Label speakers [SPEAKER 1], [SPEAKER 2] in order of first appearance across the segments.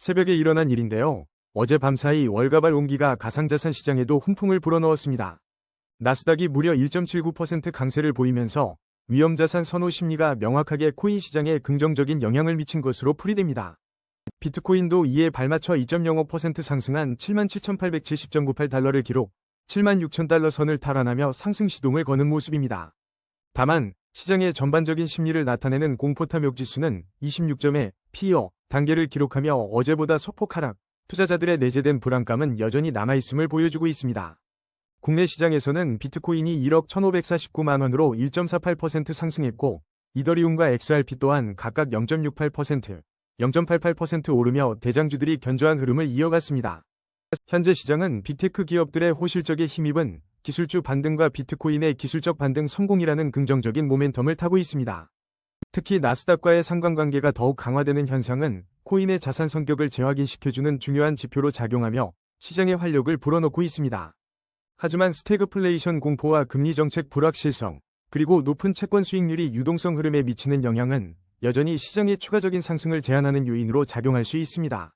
[SPEAKER 1] 새벽에 일어난 일인데요. 어제 밤사이 월가발 온기가 가상자산 시장에도 훈풍을 불어넣었습니다. 나스닥이 무려 1.79% 강세를 보이면서 위험자산 선호 심리가 명확하게 코인 시장에 긍정적인 영향을 미친 것으로 풀이됩니다. 비트코인도 이에 발맞춰 2.05% 상승한 77,870.98달러를 기록, 76,000달러 선을 탈환하며 상승 시동을 거는 모습입니다. 다만 시장의 전반적인 심리를 나타내는 공포탐욕 지수는 26점의 피어 단계를 기록하며 어제보다 소폭 하락, 투자자들의 내재된 불안감은 여전히 남아있음을 보여주고 있습니다. 국내 시장에서는 비트코인이 1억 1,549만 원으로 1.48% 상승했고, 이더리움과 XRP 또한 각각 0.68%, 0.88% 오르며 대장주들이 견조한 흐름을 이어갔습니다. 현재 시장은 빅테크 기업들의 호실적에 힘입은 기술주 반등과 비트코인의 기술적 반등 성공이라는 긍정적인 모멘텀을 타고 있습니다. 특히 나스닥과의 상관관계가 더욱 강화되는 현상은 코인의 자산 성격을 재확인시켜주는 중요한 지표로 작용하며 시장의 활력을 불어넣고 있습니다. 하지만 스태그플레이션 공포와 금리 정책 불확실성, 그리고 높은 채권 수익률이 유동성 흐름에 미치는 영향은 여전히 시장의 추가적인 상승을 제한하는 요인으로 작용할 수 있습니다.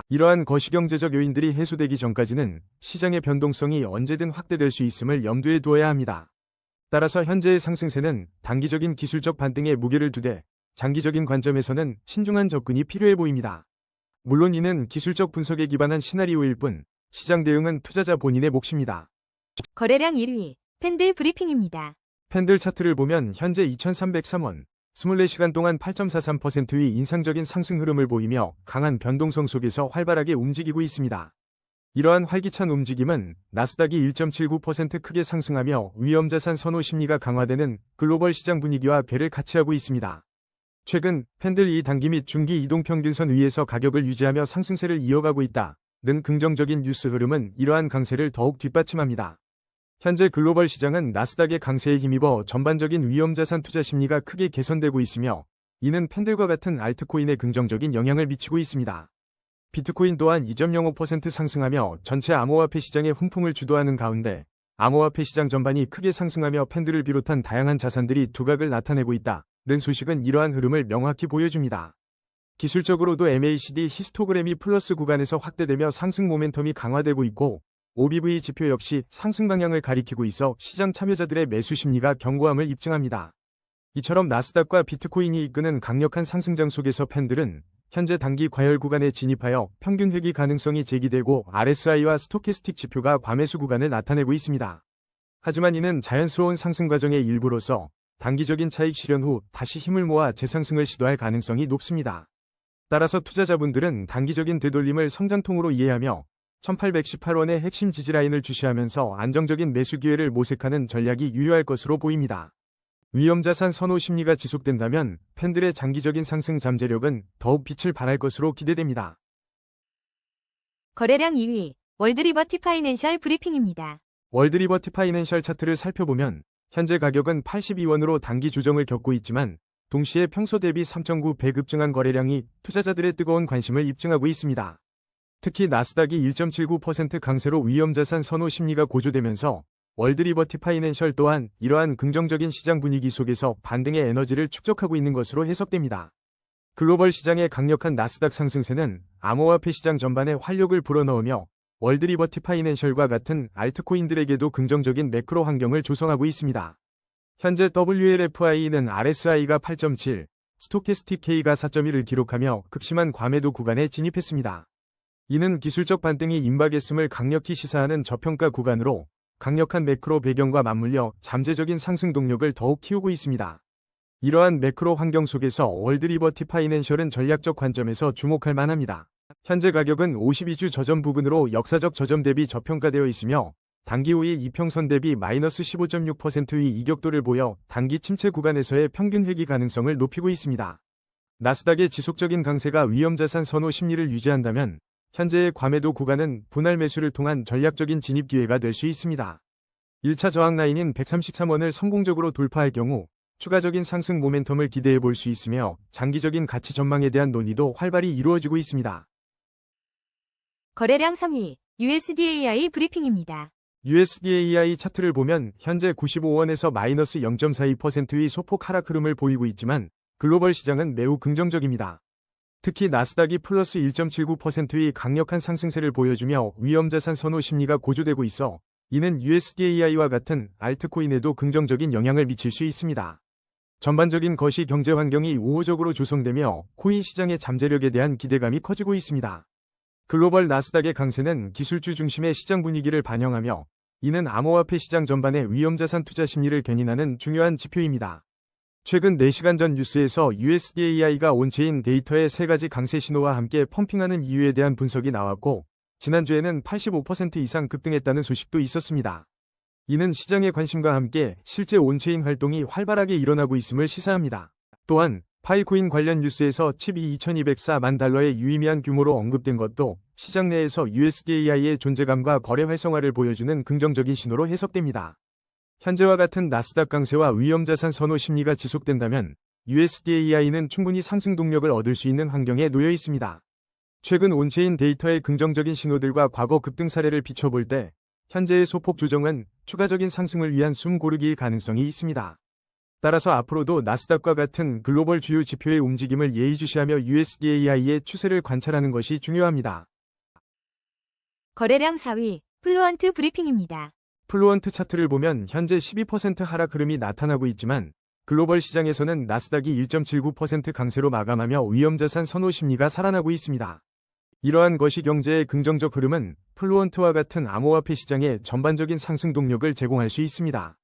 [SPEAKER 1] 이러한 거시경제적 요인들이 해소되기 전까지는 시장의 변동성이 언제든 확대될 수 있음을 염두에 두어야 합니다. 따라서 현재의 상승세는 단기적인 기술적 반등에 무게를 두되 장기적인 관점에서는 신중한 접근이 필요해 보입니다. 물론 이는 기술적 분석에 기반한 시나리오일 뿐, 시장 대응은 투자자 본인의 몫입니다.
[SPEAKER 2] 거래량 1위, 팬들 브리핑입니다.
[SPEAKER 1] 팬들 차트를 보면 현재 2,303원, 24시간 동안 8.43%의 인상적인 상승 흐름을 보이며 강한 변동성 속에서 활발하게 움직이고 있습니다. 이러한 활기찬 움직임은 나스닥이 1.79% 크게 상승하며 위험자산 선호 심리가 강화되는 글로벌 시장 분위기와 궤를 같이 하고 있습니다. 최근 팬들 이 단기 및 중기 이동평균선 위에서 가격을 유지하며 상승세를 이어가고 있다는 긍정적인 뉴스 흐름은 이러한 강세를 더욱 뒷받침합니다. 현재 글로벌 시장은 나스닥의 강세에 힘입어 전반적인 위험자산 투자 심리가 크게 개선되고 있으며 이는 팬들과 같은 알트코인에 긍정적인 영향을 미치고 있습니다. 비트코인 또한 2.05% 상승하며 전체 암호화폐 시장의 훈풍을 주도하는 가운데 암호화폐 시장 전반이 크게 상승하며 팬들을 비롯한 다양한 자산들이 두각을 나타내고 있다는 소식은 이러한 흐름을 명확히 보여줍니다. 기술적으로도 MACD 히스토그램이 플러스 구간에서 확대되며 상승 모멘텀이 강화되고 있고 OBV 지표 역시 상승 방향을 가리키고 있어 시장 참여자들의 매수 심리가 견고함을 입증합니다. 이처럼 나스닥과 비트코인이 이끄는 강력한 상승장 속에서 팬들은 현재 단기 과열 구간에 진입하여 평균 회귀 가능성이 제기되고 RSI와 스토캐스틱 지표가 과매수 구간을 나타내고 있습니다. 하지만 이는 자연스러운 상승 과정의 일부로서 단기적인 차익 실현 후 다시 힘을 모아 재상승을 시도할 가능성이 높습니다. 따라서 투자자분들은 단기적인 되돌림을 성장통으로 이해하며 1818원의 핵심 지지라인을 주시하면서 안정적인 매수 기회를 모색하는 전략이 유효할 것으로 보입니다. 위험자산 선호 심리가 지속된다면 팬들의 장기적인 상승 잠재력은 더욱 빛을 발할 것으로 기대됩니다.
[SPEAKER 2] 거래량 2위, 월드리버티 파이낸셜 브리핑입니다.
[SPEAKER 1] 월드리버티 파이낸셜 차트를 살펴보면 현재 가격은 82원으로 단기 조정을 겪고 있지만 동시에 평소 대비 3.9배 급증한 거래량이 투자자들의 뜨거운 관심을 입증하고 있습니다. 특히 나스닥이 1.79% 강세로 위험자산 선호 심리가 고조되면서 월드리버티 파이낸셜 또한 이러한 긍정적인 시장 분위기 속에서 반등의 에너지를 축적하고 있는 것으로 해석됩니다. 글로벌 시장의 강력한 나스닥 상승세는 암호화폐 시장 전반에 활력을 불어넣으며 월드리버티 파이낸셜과 같은 알트코인들에게도 긍정적인 매크로 환경을 조성하고 있습니다. 현재 WLFI는 RSI가 8.7, 스토캐스틱 K가 4.1을 기록하며 극심한 과매도 구간에 진입했습니다. 이는 기술적 반등이 임박했음을 강력히 시사하는 저평가 구간으로 강력한 매크로 배경과 맞물려 잠재적인 상승 동력을 더욱 키우고 있습니다. 이러한 매크로 환경 속에서 월드리버티 파이낸셜은 전략적 관점에서 주목할 만합니다. 현재 가격은 52주 저점 부근으로 역사적 저점 대비 저평가되어 있으며 단기 5일 이평선 대비 마이너스 15.6%의 이격도를 보여 단기 침체 구간에서의 평균 회귀 가능성을 높이고 있습니다. 나스닥의 지속적인 강세가 위험자산 선호 심리를 유지한다면 현재의 과매도 구간은 분할 매수를 통한 전략적인 진입 기회가 될 수 있습니다. 1차 저항 라인인 133원을 성공적으로 돌파할 경우 추가적인 상승 모멘텀을 기대해 볼 수 있으며 장기적인 가치 전망에 대한 논의도 활발히 이루어지고 있습니다.
[SPEAKER 2] 거래량 3위, USDAI 브리핑입니다.
[SPEAKER 1] USDAI 차트를 보면 현재 95원에서 마이너스 0.42%의 소폭 하락 흐름을 보이고 있지만 글로벌 시장은 매우 긍정적입니다. 특히 나스닥이 플러스 1.79%의 강력한 상승세를 보여주며 위험자산 선호 심리가 고조되고 있어 이는 USDAI와 같은 알트코인에도 긍정적인 영향을 미칠 수 있습니다. 전반적인 거시 경제 환경이 우호적으로 조성되며 코인 시장의 잠재력에 대한 기대감이 커지고 있습니다. 글로벌 나스닥의 강세는 기술주 중심의 시장 분위기를 반영하며 이는 암호화폐 시장 전반의 위험자산 투자 심리를 견인하는 중요한 지표입니다. 최근 4시간 전 뉴스에서 USDAI가 온체인 데이터의 3가지 강세 신호와 함께 펌핑하는 이유에 대한 분석이 나왔고 지난주에는 85% 이상 급등했다는 소식도 있었습니다. 이는 시장의 관심과 함께 실제 온체인 활동이 활발하게 일어나고 있음을 시사합니다. 또한 파일코인 관련 뉴스에서 칩이 2204만 달러의 유의미한 규모로 언급된 것도 시장 내에서 USDAI의 존재감과 거래 활성화를 보여주는 긍정적인 신호로 해석됩니다. 현재와 같은 나스닥 강세와 위험자산 선호 심리가 지속된다면 USDAI는 충분히 상승 동력을 얻을 수 있는 환경에 놓여 있습니다. 최근 온체인 데이터의 긍정적인 신호들과 과거 급등 사례를 비춰볼 때 현재의 소폭 조정은 추가적인 상승을 위한 숨 고르기일 가능성이 있습니다. 따라서 앞으로도 나스닥과 같은 글로벌 주요 지표의 움직임을 예의주시하며 USDAI의 추세를 관찰하는 것이 중요합니다.
[SPEAKER 2] 거래량 4위, 플루언트 브리핑입니다.
[SPEAKER 1] 플루언트 차트를 보면 현재 12% 하락 흐름이 나타나고 있지만 글로벌 시장에서는 나스닥이 1.79% 강세로 마감하며 위험자산 선호 심리가 살아나고 있습니다. 이러한 거시 경제의 긍정적 흐름은 플루언트와 같은 암호화폐 시장에 전반적인 상승 동력을 제공할 수 있습니다.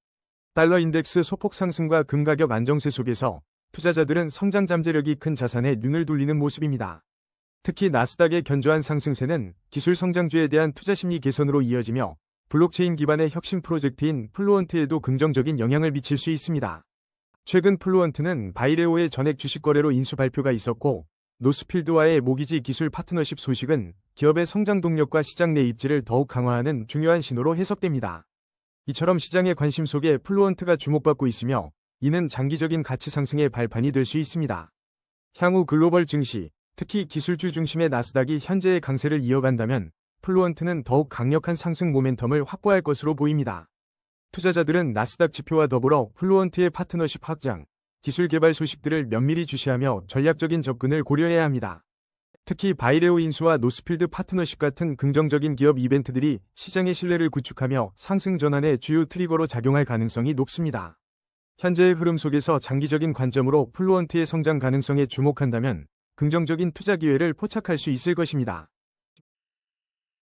[SPEAKER 1] 달러 인덱스 소폭 상승과 금 가격 안정세 속에서 투자자들은 성장 잠재력이 큰 자산에 눈을 돌리는 모습입니다. 특히 나스닥의 견조한 상승세는 기술 성장주에 대한 투자 심리 개선으로 이어지며 블록체인 기반의 혁신 프로젝트인 플루언트에도 긍정적인 영향을 미칠 수 있습니다. 최근 플루언트는 바이레오의 전액 주식 거래로 인수 발표가 있었고 노스필드와의 모기지 기술 파트너십 소식은 기업의 성장 동력과 시장 내 입지를 더욱 강화하는 중요한 신호로 해석됩니다. 이처럼 시장의 관심 속에 플루언트가 주목받고 있으며 이는 장기적인 가치 상승의 발판이 될 수 있습니다. 향후 글로벌 증시, 특히 기술주 중심의 나스닥이 현재의 강세를 이어간다면 플루언트는 더욱 강력한 상승 모멘텀을 확보할 것으로 보입니다. 투자자들은 나스닥 지표와 더불어 플루언트의 파트너십 확장, 기술 개발 소식들을 면밀히 주시하며 전략적인 접근을 고려해야 합니다. 특히 바이레오 인수와 노스필드 파트너십 같은 긍정적인 기업 이벤트들이 시장의 신뢰를 구축하며 상승 전환의 주요 트리거로 작용할 가능성이 높습니다. 현재의 흐름 속에서 장기적인 관점으로 플루언트의 성장 가능성에 주목한다면 긍정적인 투자 기회를 포착할 수 있을 것입니다.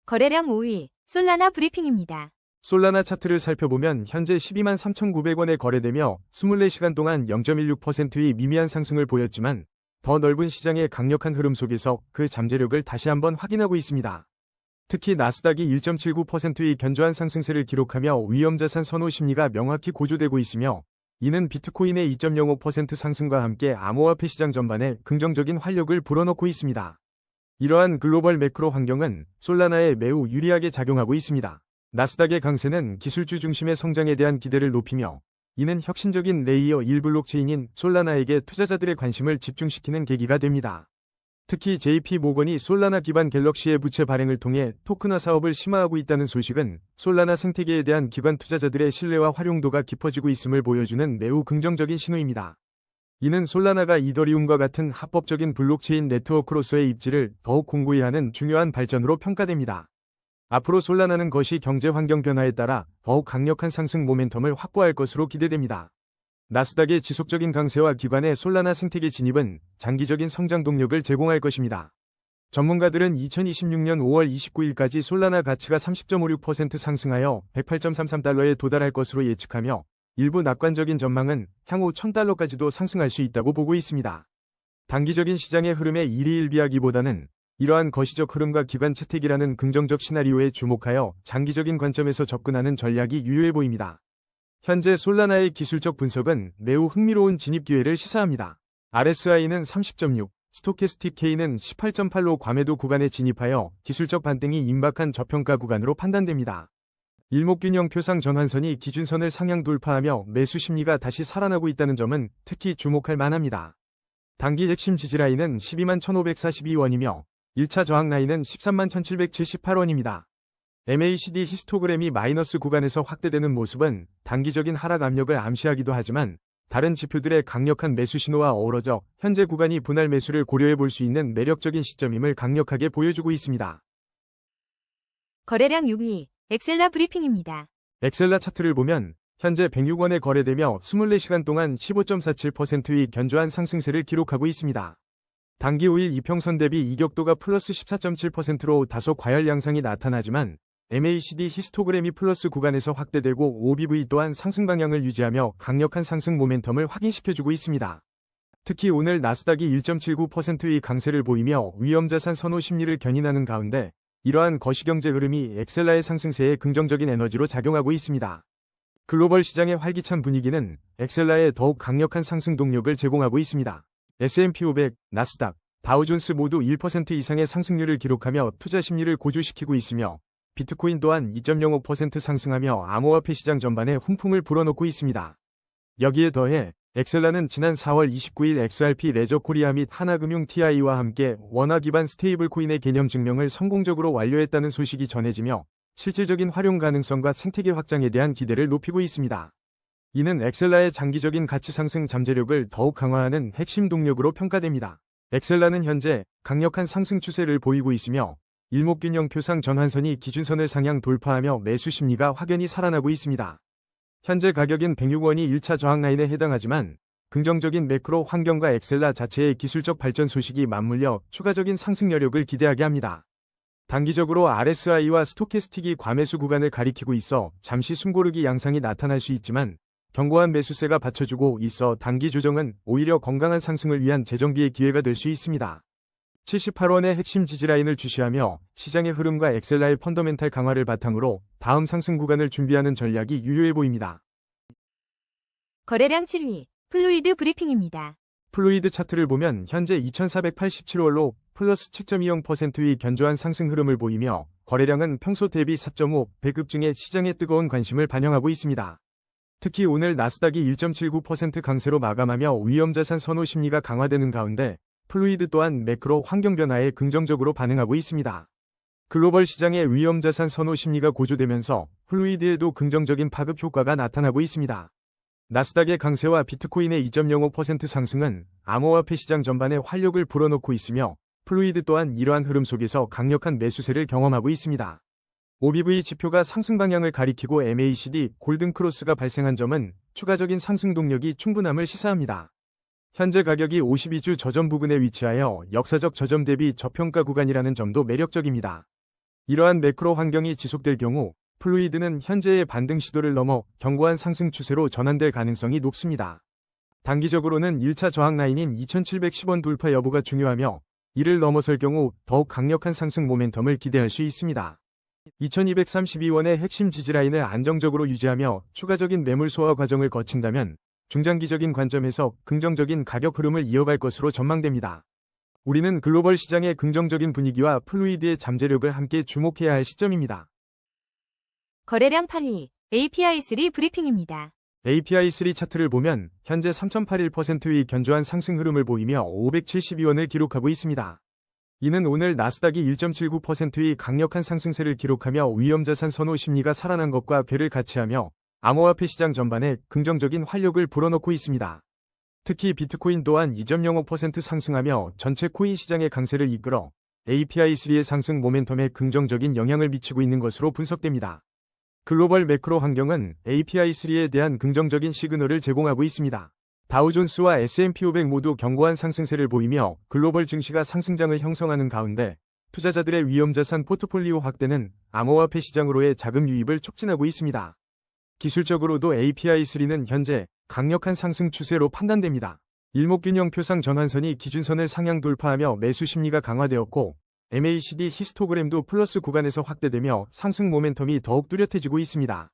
[SPEAKER 2] 거래량 5위, 솔라나 브리핑입니다.
[SPEAKER 1] 솔라나 차트를 살펴보면 현재 12만 3,900원에 거래되며 24시간 동안 0.16%의 미미한 상승을 보였지만 더 넓은 시장의 강력한 흐름 속에서 그 잠재력을 다시 한번 확인하고 있습니다. 특히 나스닥이 1.79%의 견조한 상승세를 기록하며 위험자산 선호 심리가 명확히 고조되고 있으며 이는 비트코인의 2.05% 상승과 함께 암호화폐 시장 전반에 긍정적인 활력을 불어넣고 있습니다. 이러한 글로벌 매크로 환경은 솔라나에 매우 유리하게 작용하고 있습니다. 나스닥의 강세는 기술주 중심의 성장에 대한 기대를 높이며 이는 혁신적인 레이어 1 블록체인인 솔라나에게 투자자들의 관심을 집중시키는 계기가 됩니다. 특히 JP 모건이 솔라나 기반 갤럭시의 부채 발행을 통해 토큰화 사업을 심화하고 있다는 소식은 솔라나 생태계에 대한 기관 투자자들의 신뢰와 활용도가 깊어지고 있음을 보여주는 매우 긍정적인 신호입니다. 이는 솔라나가 이더리움과 같은 합법적인 블록체인 네트워크로서의 입지를 더욱 공고히 하는 중요한 발전으로 평가됩니다. 앞으로 솔라나는 거시 경제 환경 변화에 따라 더욱 강력한 상승 모멘텀을 확보할 것으로 기대됩니다. 나스닥의 지속적인 강세와 기관의 솔라나 생태계 진입은 장기적인 성장 동력을 제공할 것입니다. 전문가들은 2026년 5월 29일까지 솔라나 가치가 30.56% 상승하여 108.33달러에 도달할 것으로 예측하며 일부 낙관적인 전망은 향후 1000달러까지도 상승할 수 있다고 보고 있습니다. 단기적인 시장의 흐름에 일희일비하기보다는 이러한 거시적 흐름과 기관 채택이라는 긍정적 시나리오에 주목하여 장기적인 관점에서 접근하는 전략이 유효해 보입니다. 현재 솔라나의 기술적 분석은 매우 흥미로운 진입 기회를 시사합니다. RSI는 30.6, 스토캐스틱 K는 18.8로 과매도 구간에 진입하여 기술적 반등이 임박한 저평가 구간으로 판단됩니다. 일목균형 표상 전환선이 기준선을 상향 돌파하며 매수 심리가 다시 살아나고 있다는 점은 특히 주목할 만합니다. 단기 핵심 지지라인은 12만 1,542원이며 1차 저항 라인은 13만 1,778원입니다. MACD 히스토그램이 마이너스 구간에서 확대되는 모습은 단기적인 하락 압력을 암시하기도 하지만 다른 지표들의 강력한 매수 신호와 어우러져 현재 구간이 분할 매수를 고려해 볼 수 있는 매력적인 시점임을 강력하게 보여주고 있습니다.
[SPEAKER 2] 거래량 6위, 엑셀라 브리핑입니다.
[SPEAKER 1] 엑셀라 차트를 보면 현재 106원에 거래되며 24시간 동안 15.47%의 견조한 상승세를 기록하고 있습니다. 단기 5일 이평선 대비 이격도가 플러스 14.7%로 다소 과열 양상이 나타나지만 MACD 히스토그램이 플러스 구간에서 확대되고 OBV 또한 상승 방향을 유지하며 강력한 상승 모멘텀을 확인시켜주고 있습니다. 특히 오늘 나스닥이 1.79%의 강세를 보이며 위험자산 선호 심리를 견인하는 가운데 이러한 거시경제 흐름이 엑셀라의 상승세에 긍정적인 에너지로 작용하고 있습니다. 글로벌 시장의 활기찬 분위기는 엑셀라에 더욱 강력한 상승 동력을 제공하고 있습니다. S&P 500, 나스닥, 다우존스 모두 1% 이상의 상승률을 기록하며 투자 심리를 고조시키고 있으며 비트코인 또한 2.05% 상승하며 암호화폐 시장 전반에 훈풍을 불어넣고 있습니다. 여기에 더해 엑셀라는 지난 4월 29일 XRP 레저 코리아 및 하나금융 TI와 함께 원화 기반 스테이블 코인의 개념 증명을 성공적으로 완료했다는 소식이 전해지며 실질적인 활용 가능성과 생태계 확장에 대한 기대를 높이고 있습니다. 이는 엑셀라의 장기적인 가치 상승 잠재력을 더욱 강화하는 핵심 동력으로 평가됩니다. 엑셀라는 현재 강력한 상승 추세를 보이고 있으며 일목균형표상 전환선이 기준선을 상향 돌파하며 매수 심리가 확연히 살아나고 있습니다. 현재 가격인 106원이 1차 저항 라인에 해당하지만 긍정적인 매크로 환경과 엑셀라 자체의 기술적 발전 소식이 맞물려 추가적인 상승 여력을 기대하게 합니다. 단기적으로 RSI와 스토캐스틱이 과매수 구간을 가리키고 있어 잠시 숨고르기 양상이 나타날 수 있지만 견고한 매수세가 받쳐주고 있어 단기 조정은 오히려 건강한 상승을 위한 재정비의 기회가 될 수 있습니다. 78원의 핵심 지지라인을 주시하며 시장의 흐름과 엑셀라의 펀더멘탈 강화를 바탕으로 다음 상승 구간을 준비하는 전략이 유효해 보입니다.
[SPEAKER 2] 거래량 7위, 플루이드 브리핑입니다.
[SPEAKER 1] 플루이드 차트를 보면 현재 2487원로 플러스 7.20%의 견조한 상승 흐름을 보이며 거래량은 평소 대비 4.5배 급증해 시장의 뜨거운 관심을 반영하고 있습니다. 특히 오늘 나스닥이 1.79% 강세로 마감하며 위험자산 선호 심리가 강화되는 가운데 플루이드 또한 매크로 환경 변화에 긍정적으로 반응하고 있습니다. 글로벌 시장의 위험자산 선호 심리가 고조되면서 플루이드에도 긍정적인 파급 효과가 나타나고 있습니다. 나스닥의 강세와 비트코인의 2.05% 상승은 암호화폐 시장 전반에 활력을 불어넣고 있으며 플루이드 또한 이러한 흐름 속에서 강력한 매수세를 경험하고 있습니다. OBV 지표가 상승 방향을 가리키고 MACD 골든크로스가 발생한 점은 추가적인 상승 동력이 충분함을 시사합니다. 현재 가격이 52주 저점 부근에 위치하여 역사적 저점 대비 저평가 구간이라는 점도 매력적입니다. 이러한 매크로 환경이 지속될 경우 플루이드는 현재의 반등 시도를 넘어 견고한 상승 추세로 전환될 가능성이 높습니다. 단기적으로는 1차 저항 라인인 2710원 돌파 여부가 중요하며 이를 넘어설 경우 더욱 강력한 상승 모멘텀을 기대할 수 있습니다. 2232원의 핵심 지지라인을 안정적으로 유지하며 추가적인 매물 소화 과정을 거친다면 중장기적인 관점에서 긍정적인 가격 흐름을 이어갈 것으로 전망됩니다. 우리는 글로벌 시장의 긍정적인 분위기와 플루이드의 잠재력을 함께 주목해야 할 시점입니다.
[SPEAKER 2] 거래량 8위, API3 브리핑입니다.
[SPEAKER 1] API3 차트를 보면 현재 3.81%의 견조한 상승 흐름을 보이며 572원을 기록하고 있습니다. 이는 오늘 나스닥이 1.79%의 강력한 상승세를 기록하며 위험자산 선호 심리가 살아난 것과 궤를 같이하며 암호화폐 시장 전반에 긍정적인 활력을 불어넣고 있습니다. 특히 비트코인 또한 2.05% 상승하며 전체 코인 시장의 강세를 이끌어 API3의 상승 모멘텀에 긍정적인 영향을 미치고 있는 것으로 분석됩니다. 글로벌 매크로 환경은 API3에 대한 긍정적인 시그널을 제공하고 있습니다. 다우존스와 S&P 500 모두 견고한 상승세를 보이며 글로벌 증시가 상승장을 형성하는 가운데 투자자들의 위험자산 포트폴리오 확대는 암호화폐 시장으로의 자금 유입을 촉진하고 있습니다. 기술적으로도 API3는 현재 강력한 상승 추세로 판단됩니다. 일목균형표상 전환선이 기준선을 상향 돌파하며 매수 심리가 강화되었고 MACD 히스토그램도 플러스 구간에서 확대되며 상승 모멘텀이 더욱 뚜렷해지고 있습니다.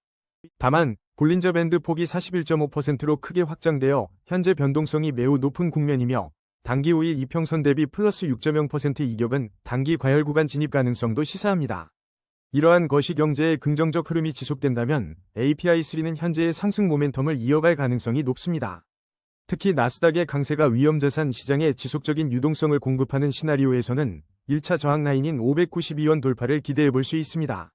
[SPEAKER 1] 다만 볼린저 밴드 폭이 41.5%로 크게 확장되어 현재 변동성이 매우 높은 국면이며 단기 5일 이평선 대비 플러스 6.0% 이격은 단기 과열 구간 진입 가능성도 시사합니다. 이러한 거시경제의 긍정적 흐름이 지속된다면 API3는 현재의 상승 모멘텀을 이어갈 가능성이 높습니다. 특히 나스닥의 강세가 위험자산 시장에 지속적인 유동성을 공급하는 시나리오에서는 1차 저항 라인인 592원 돌파를 기대해 볼 수 있습니다.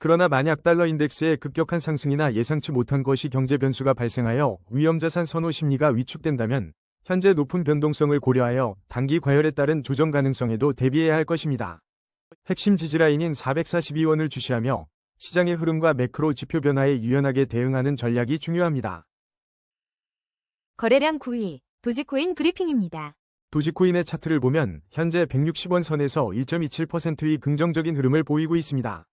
[SPEAKER 1] 그러나 만약 달러 인덱스의 급격한 상승이나 예상치 못한 거시 경제 변수가 발생하여 위험자산 선호 심리가 위축된다면 현재 높은 변동성을 고려하여 단기 과열에 따른 조정 가능성에도 대비해야 할 것입니다. 핵심 지지라인인 442원을 주시하며 시장의 흐름과 매크로 지표 변화에 유연하게 대응하는 전략이 중요합니다.
[SPEAKER 2] 거래량 9위, 도지코인 브리핑입니다.
[SPEAKER 1] 도지코인의 차트를 보면 현재 160원 선에서 1.27%의 긍정적인 흐름을 보이고 있습니다.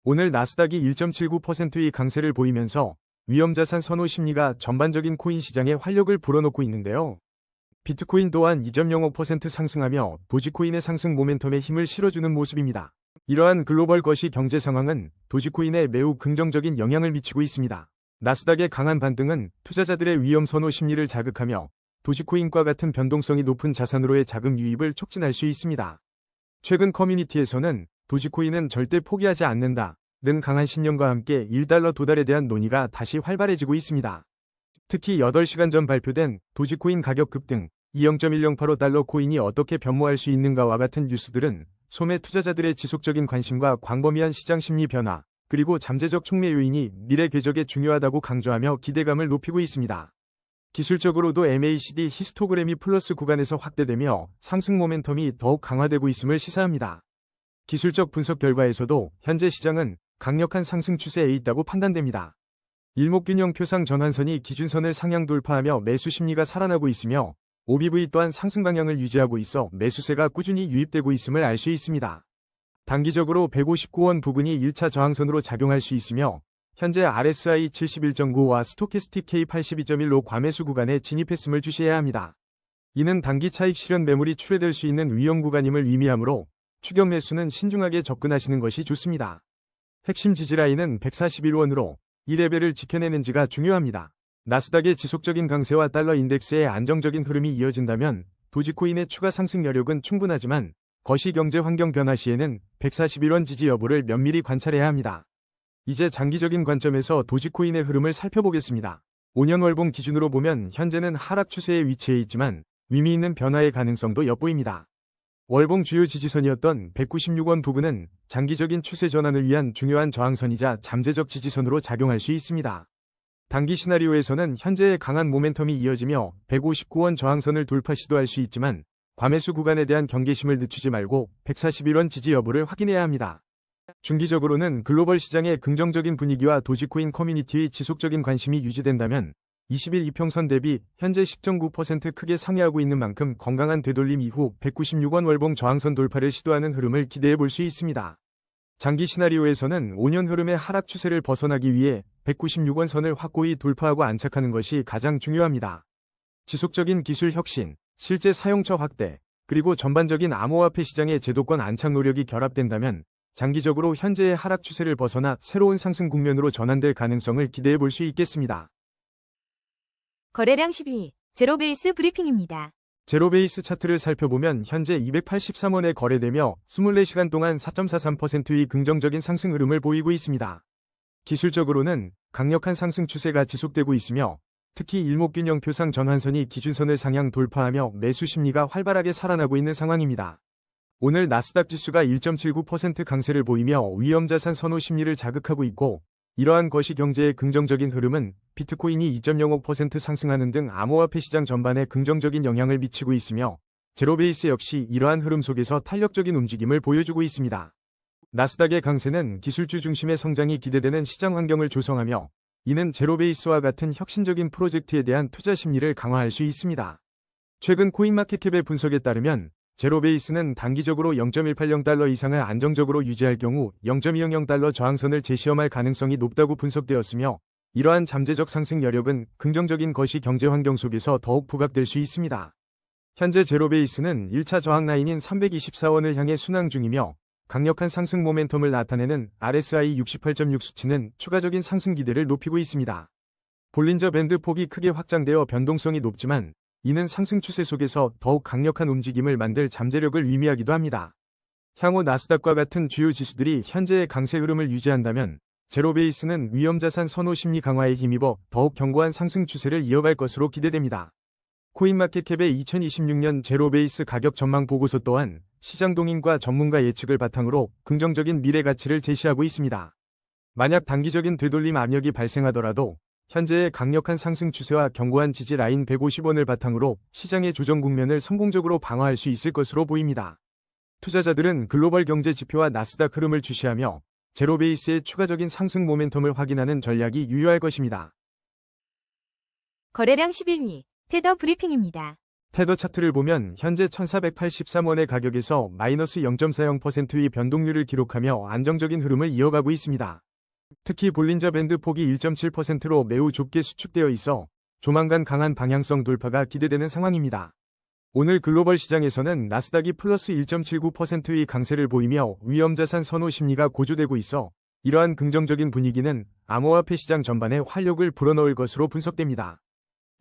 [SPEAKER 1] 오늘 나스닥이 1.79%의 강세를 보이면서 위험자산 선호 심리가 전반적인 코인 시장에 활력을 불어넣고 있는데요. 비트코인 또한 2.05% 상승하며 도지코인의 상승 모멘텀에 힘을 실어주는 모습입니다. 이러한 글로벌 거시 경제 상황은 도지코인에 매우 긍정적인 영향을 미치고 있습니다. 나스닥의 강한 반등은 투자자들의 위험 선호 심리를 자극하며 도지코인과 같은 변동성이 높은 자산으로의 자금 유입을 촉진할 수 있습니다. 최근 커뮤니티에서는 도지코인은 절대 포기하지 않는다 는 강한 신념과 함께 1달러 도달에 대한 논의가 다시 활발해지고 있습니다. 특히 8시간 전 발표된 도지코인 가격 급등 0.1085달러 코인이 어떻게 변모할 수 있는가와 같은 뉴스들은 소매 투자자들의 지속적인 관심과 광범위한 시장 심리 변화, 그리고 잠재적 촉매 요인이 미래 궤적에 중요하다고 강조하며 기대감을 높이고 있습니다. 기술적으로도 MACD 히스토그램이 플러스 구간에서 확대되며 상승 모멘텀이 더욱 강화되고 있음을 시사합니다. 기술적 분석 결과에서도 현재 시장은 강력한 상승 추세에 있다고 판단됩니다. 일목균형 표상 전환선이 기준선을 상향 돌파하며 매수 심리가 살아나고 있으며 OBV 또한 상승 방향을 유지하고 있어 매수세가 꾸준히 유입되고 있음을 알 수 있습니다. 단기적으로 159원 부근이 1차 저항선으로 작용할 수 있으며 현재 RSI 71.9와 스토캐스틱 K 82.1로 과매수 구간에 진입했음을 주시해야 합니다. 이는 단기 차익 실현 매물이 출회될 수 있는 위험 구간임을 의미하므로 추격 매수는 신중하게 접근하시는 것이 좋습니다. 핵심 지지라인은 141원으로 이 레벨을 지켜내는지가 중요합니다. 나스닥의 지속적인 강세와 달러 인덱스의 안정적인 흐름이 이어진다면 도지코인의 추가 상승 여력은 충분하지만 거시 경제 환경 변화 시에는 141원 지지 여부를 면밀히 관찰해야 합니다. 이제 장기적인 관점에서 도지코인의 흐름을 살펴보겠습니다. 5년 월봉 기준으로 보면 현재는 하락 추세에 위치해 있지만 의미 있는 변화의 가능성도 엿보입니다. 월봉 주요 지지선이었던 196원 부근은 장기적인 추세 전환을 위한 중요한 저항선이자 잠재적 지지선으로 작용할 수 있습니다. 단기 시나리오에서는 현재의 강한 모멘텀이 이어지며 159원 저항선을 돌파 시도할 수 있지만 과매수 구간에 대한 경계심을 늦추지 말고 141원 지지 여부를 확인해야 합니다. 중기적으로는 글로벌 시장의 긍정적인 분위기와 도지코인 커뮤니티의 지속적인 관심이 유지된다면 20일 이평선 대비 현재 10.9% 크게 상회하고 있는 만큼 건강한 되돌림 이후 196원 월봉 저항선 돌파를 시도하는 흐름을 기대해 볼 수 있습니다. 장기 시나리오에서는 5년 흐름의 하락 추세를 벗어나기 위해 196원 선을 확고히 돌파하고 안착하는 것이 가장 중요합니다. 지속적인 기술 혁신, 실제 사용처 확대, 그리고 전반적인 암호화폐 시장의 제도권 안착 노력이 결합된다면 장기적으로 현재의 하락 추세를 벗어나 새로운 상승 국면으로 전환될 가능성을 기대해 볼 수 있겠습니다.
[SPEAKER 2] 거래량 10위, 제로베이스 브리핑입니다.
[SPEAKER 1] 제로베이스 차트를 살펴보면 현재 283원에 거래되며 24시간 동안 4.43%의 긍정적인 상승 흐름을 보이고 있습니다. 기술적으로는 강력한 상승 추세가 지속되고 있으며 특히 일목균형 표상 전환선이 기준선을 상향 돌파하며 매수 심리가 활발하게 살아나고 있는 상황입니다. 오늘 나스닥 지수가 1.79% 강세를 보이며 위험자산 선호 심리를 자극하고 있고 이러한 거시 경제의 긍정적인 흐름은 비트코인이 2.05% 상승하는 등 암호화폐 시장 전반에 긍정적인 영향을 미치고 있으며 제로베이스 역시 이러한 흐름 속에서 탄력적인 움직임을 보여주고 있습니다. 나스닥의 강세는 기술주 중심의 성장이 기대되는 시장 환경을 조성하며 이는 제로베이스와 같은 혁신적인 프로젝트에 대한 투자 심리를 강화할 수 있습니다. 최근 코인마켓캡의 분석에 따르면 제로베이스는 단기적으로 0.180달러 이상을 안정적으로 유지할 경우 0.200달러 저항선을 재시험할 가능성이 높다고 분석되었으며 이러한 잠재적 상승 여력은 긍정적인 거시 경제 환경 속에서 더욱 부각될 수 있습니다. 현재 제로베이스는 1차 저항 라인인 324원을 향해 순항 중이며 강력한 상승 모멘텀을 나타내는 RSI 68.6 수치는 추가적인 상승 기대를 높이고 있습니다. 볼린저 밴드 폭이 크게 확장되어 변동성이 높지만 이는 상승 추세 속에서 더욱 강력한 움직임을 만들 잠재력을 의미하기도 합니다. 향후 나스닥과 같은 주요 지수들이 현재의 강세 흐름을 유지한다면 제로베이스는 위험자산 선호 심리 강화에 힘입어 더욱 견고한 상승 추세를 이어갈 것으로 기대됩니다. 코인마켓캡의 2026년 제로베이스 가격 전망 보고서 또한 시장 동인과 전문가 예측을 바탕으로 긍정적인 미래 가치를 제시하고 있습니다. 만약 단기적인 되돌림 압력이 발생하더라도 현재의 강력한 상승 추세와 견고한 지지 라인 150원을 바탕으로 시장의 조정 국면을 성공적으로 방어할 수 있을 것으로 보입니다. 투자자들은 글로벌 경제 지표와 나스닥 흐름을 주시하며 제로 베이스의 추가적인 상승 모멘텀을 확인하는 전략이 유효할 것입니다.
[SPEAKER 2] 거래량 11위, 테더 브리핑입니다.
[SPEAKER 1] 테더 차트를 보면 현재 1483원의 가격에서 마이너스 0.40%의 변동률을 기록하며 안정적인 흐름을 이어가고 있습니다. 특히 볼린저 밴드 폭이 1.7%로 매우 좁게 수축되어 있어 조만간 강한 방향성 돌파가 기대되는 상황입니다. 오늘 글로벌 시장에서는 나스닥이 플러스 1.79%의 강세를 보이며 위험자산 선호 심리가 고조되고 있어 이러한 긍정적인 분위기는 암호화폐 시장 전반에 활력을 불어넣을 것으로 분석됩니다.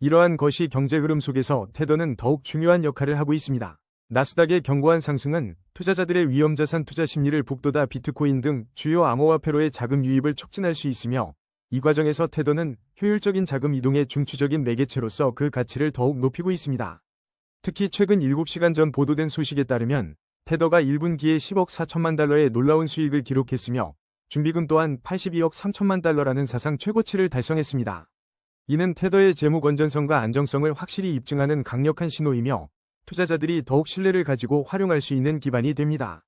[SPEAKER 1] 이러한 것이 경제 흐름 속에서 테더는 더욱 중요한 역할을 하고 있습니다. 나스닥의 견고한 상승은 투자자들의 위험자산 투자 심리를 북돋아 비트코인 등 주요 암호화폐로의 자금 유입을 촉진할 수 있으며 이 과정에서 테더는 효율적인 자금 이동의 중추적인 매개체로서 그 가치를 더욱 높이고 있습니다. 특히 최근 7시간 전 보도된 소식에 따르면 테더가 1분기에 10억 4천만 달러의 놀라운 수익을 기록했으며 준비금 또한 82억 3천만 달러라는 사상 최고치를 달성했습니다. 이는 테더의 재무 건전성과 안정성을 확실히 입증하는 강력한 신호이며 투자자들이 더욱 신뢰를 가지고 활용할 수 있는 기반이 됩니다.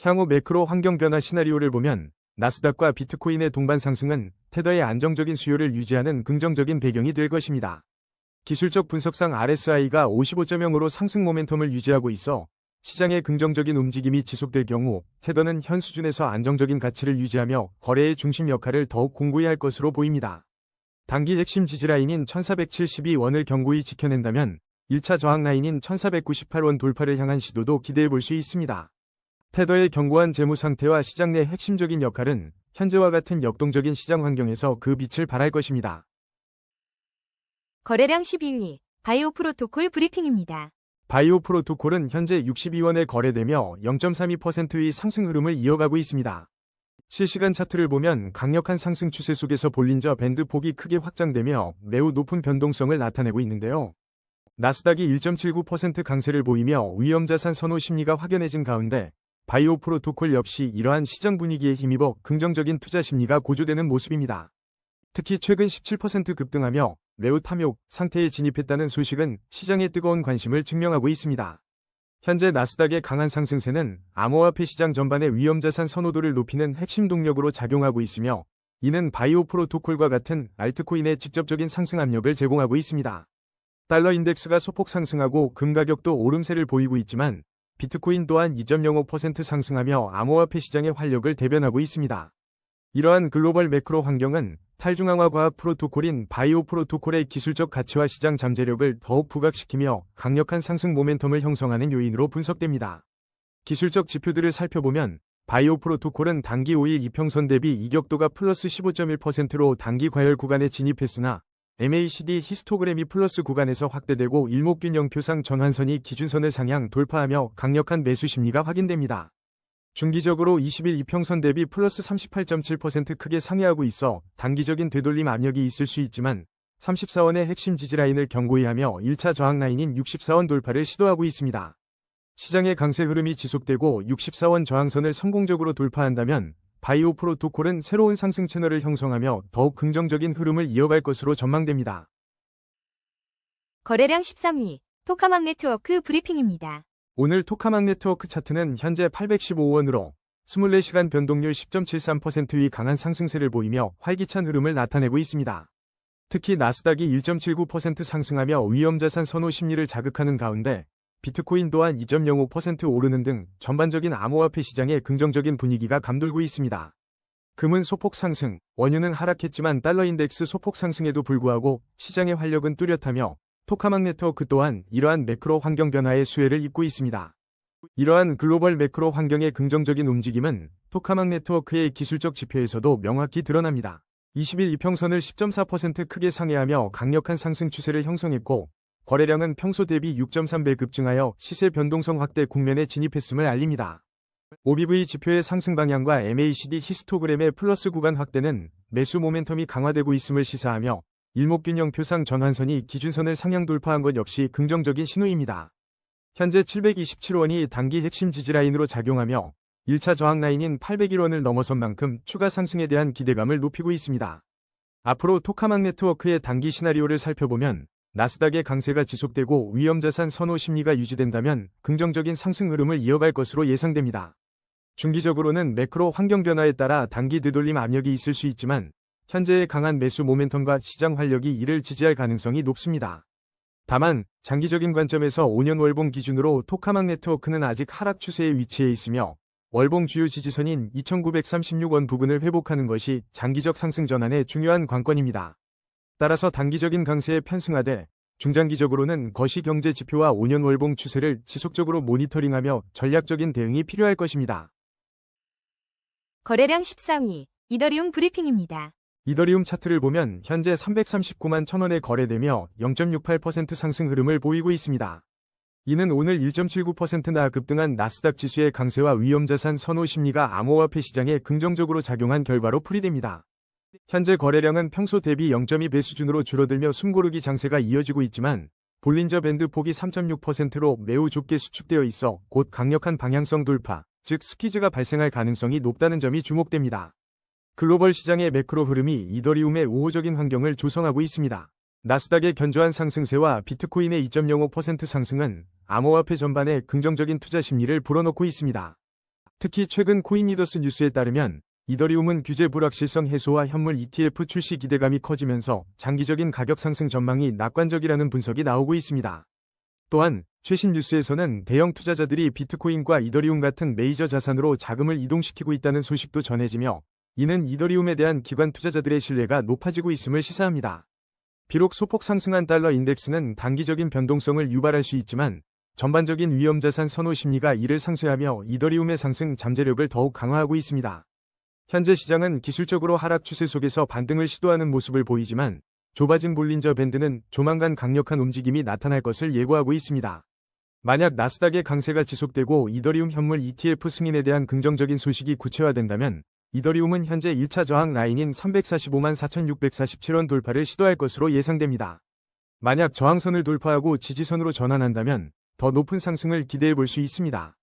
[SPEAKER 1] 향후 매크로 환경 변화 시나리오를 보면 나스닥과 비트코인의 동반 상승은 테더의 안정적인 수요를 유지하는 긍정적인 배경이 될 것입니다. 기술적 분석상 RSI가 55.0으로 상승 모멘텀을 유지하고 있어 시장의 긍정적인 움직임이 지속될 경우 테더는 현 수준에서 안정적인 가치를 유지하며 거래의 중심 역할을 더욱 공고히 할 것으로 보입니다. 단기 핵심 지지라인인 1472원을 견고히 지켜낸다면 1차 저항 라인인 1498원 돌파를 향한 시도도 기대해볼 수 있습니다. 테더의 견고한 재무 상태와 시장 내 핵심적인 역할은 현재와 같은 역동적인 시장 환경에서 그 빛을 발할 것입니다.
[SPEAKER 2] 거래량 12위, 바이오 프로토콜 브리핑입니다.
[SPEAKER 1] 바이오 프로토콜은 현재 62원에 거래되며 0.32%의 상승 흐름을 이어가고 있습니다. 실시간 차트를 보면 강력한 상승 추세 속에서 볼린저 밴드 폭이 크게 확장되며 매우 높은 변동성을 나타내고 있는데요. 나스닥이 1.79% 강세를 보이며 위험자산 선호 심리가 확연해진 가운데 바이오 프로토콜 역시 이러한 시장 분위기에 힘입어 긍정적인 투자 심리가 고조되는 모습입니다. 특히 최근 17% 급등하며 매우 탐욕 상태에 진입했다는 소식은 시장의 뜨거운 관심을 증명하고 있습니다. 현재 나스닥의 강한 상승세는 암호화폐 시장 전반의 위험자산 선호도를 높이는 핵심 동력으로 작용하고 있으며 이는 바이오 프로토콜과 같은 알트코인의 직접적인 상승 압력을 제공하고 있습니다. 달러 인덱스가 소폭 상승하고 금 가격도 오름세를 보이고 있지만 비트코인 또한 2.05% 상승하며 암호화폐 시장의 활력을 대변하고 있습니다. 이러한 글로벌 매크로 환경은 탈중앙화 과학 프로토콜인 바이오 프로토콜의 기술적 가치와 시장 잠재력을 더욱 부각시키며 강력한 상승 모멘텀을 형성하는 요인으로 분석됩니다. 기술적 지표들을 살펴보면 바이오 프로토콜은 단기 5일 이평선 대비 이격도가 플러스 15.1%로 단기 과열 구간에 진입했으나 MACD 히스토그램이 플러스 구간에서 확대되고 일목균형표상 전환선이 기준선을 상향 돌파하며 강력한 매수 심리가 확인됩니다. 중기적으로 20일 이평선 대비 플러스 38.7% 크게 상회하고 있어 단기적인 되돌림 압력이 있을 수 있지만 34원의 핵심 지지라인을 견고히 하며 1차 저항 라인인 64원 돌파를 시도하고 있습니다. 시장의 강세 흐름이 지속되고 64원 저항선을 성공적으로 돌파한다면 바이오 프로토콜은 새로운 상승 채널을 형성하며 더욱 긍정적인 흐름을 이어갈 것으로 전망됩니다.
[SPEAKER 2] 거래량 13위, 토카막 네트워크 브리핑입니다.
[SPEAKER 1] 오늘 토카막 네트워크 차트는 현재 815원으로 24시간 변동률 10.73%의 강한 상승세를 보이며 활기찬 흐름을 나타내고 있습니다. 특히 나스닥이 1.79% 상승하며 위험자산 선호 심리를 자극하는 가운데 비트코인 또한 2.05% 오르는 등 전반적인 암호화폐 시장의 긍정적인 분위기가 감돌고 있습니다. 금은 소폭 상승, 원유는 하락했지만 달러 인덱스 소폭 상승에도 불구하고 시장의 활력은 뚜렷하며 토카막 네트워크 또한 이러한 매크로 환경 변화의 수혜를 입고 있습니다. 이러한 글로벌 매크로 환경의 긍정적인 움직임은 토카막 네트워크의 기술적 지표에서도 명확히 드러납니다. 20일 이평선을 10.4% 크게 상회하며 강력한 상승 추세를 형성했고 거래량은 평소 대비 6.3배 급증하여 시세 변동성 확대 국면에 진입했음을 알립니다. OBV 지표의 상승 방향과 MACD 히스토그램의 플러스 구간 확대는 매수 모멘텀이 강화되고 있음을 시사하며 일목균형 표상 전환선이 기준선을 상향 돌파한 것 역시 긍정적인 신호입니다. 현재 727원이 단기 핵심 지지라인으로 작용하며 1차 저항 라인인 801원을 넘어선 만큼 추가 상승에 대한 기대감을 높이고 있습니다. 앞으로 토카막 네트워크의 단기 시나리오를 살펴보면 나스닥의 강세가 지속되고 위험자산 선호 심리가 유지된다면 긍정적인 상승 흐름을 이어갈 것으로 예상됩니다. 중기적으로는 매크로 환경 변화에 따라 단기 되돌림 압력이 있을 수 있지만 현재의 강한 매수 모멘텀과 시장 활력이 이를 지지할 가능성이 높습니다. 다만 장기적인 관점에서 5년 월봉 기준으로 토카막 네트워크는 아직 하락 추세에 위치해 있으며 월봉 주요 지지선인 2,936원 부근을 회복하는 것이 장기적 상승 전환의 중요한 관건입니다. 따라서 단기적인 강세에 편승하되 중장기적으로는 거시경제 지표와 5년 월봉 추세를 지속적으로 모니터링하며 전략적인 대응이 필요할 것입니다.
[SPEAKER 2] 거래량 14위, 이더리움 브리핑입니다.
[SPEAKER 1] 이더리움 차트를 보면 현재 339만 1000원에 거래되며 0.68% 상승 흐름을 보이고 있습니다. 이는 오늘 1.79%나 급등한 나스닥 지수의 강세와 위험자산 선호 심리가 암호화폐 시장에 긍정적으로 작용한 결과로 풀이됩니다. 현재 거래량은 평소 대비 0.2배 수준으로 줄어들며 숨고르기 장세가 이어지고 있지만 볼린저 밴드 폭이 3.6%로 매우 좁게 수축되어 있어 곧 강력한 방향성 돌파, 즉 스퀴즈가 발생할 가능성이 높다는 점이 주목됩니다. 글로벌 시장의 매크로 흐름이 이더리움의 우호적인 환경을 조성하고 있습니다. 나스닥의 견조한 상승세와 비트코인의 2.05% 상승은 암호화폐 전반에 긍정적인 투자 심리를 불어넣고 있습니다. 특히 최근 코인리더스 뉴스에 따르면 이더리움은 규제 불확실성 해소와 현물 ETF 출시 기대감이 커지면서 장기적인 가격 상승 전망이 낙관적이라는 분석이 나오고 있습니다. 또한 최신 뉴스에서는 대형 투자자들이 비트코인과 이더리움 같은 메이저 자산으로 자금을 이동시키고 있다는 소식도 전해지며 이는 이더리움에 대한 기관 투자자들의 신뢰가 높아지고 있음을 시사합니다. 비록 소폭 상승한 달러 인덱스는 단기적인 변동성을 유발할 수 있지만 전반적인 위험자산 선호 심리가 이를 상쇄하며 이더리움의 상승 잠재력을 더욱 강화하고 있습니다. 현재 시장은 기술적으로 하락 추세 속에서 반등을 시도하는 모습을 보이지만 좁아진 볼린저 밴드는 조만간 강력한 움직임이 나타날 것을 예고하고 있습니다. 만약 나스닥의 강세가 지속되고 이더리움 현물 ETF 승인에 대한 긍정적인 소식이 구체화된다면 이더리움은 현재 1차 저항 라인인 345만 4,647원 돌파를 시도할 것으로 예상됩니다. 만약 저항선을 돌파하고 지지선으로 전환한다면 더 높은 상승을 기대해 볼 수 있습니다.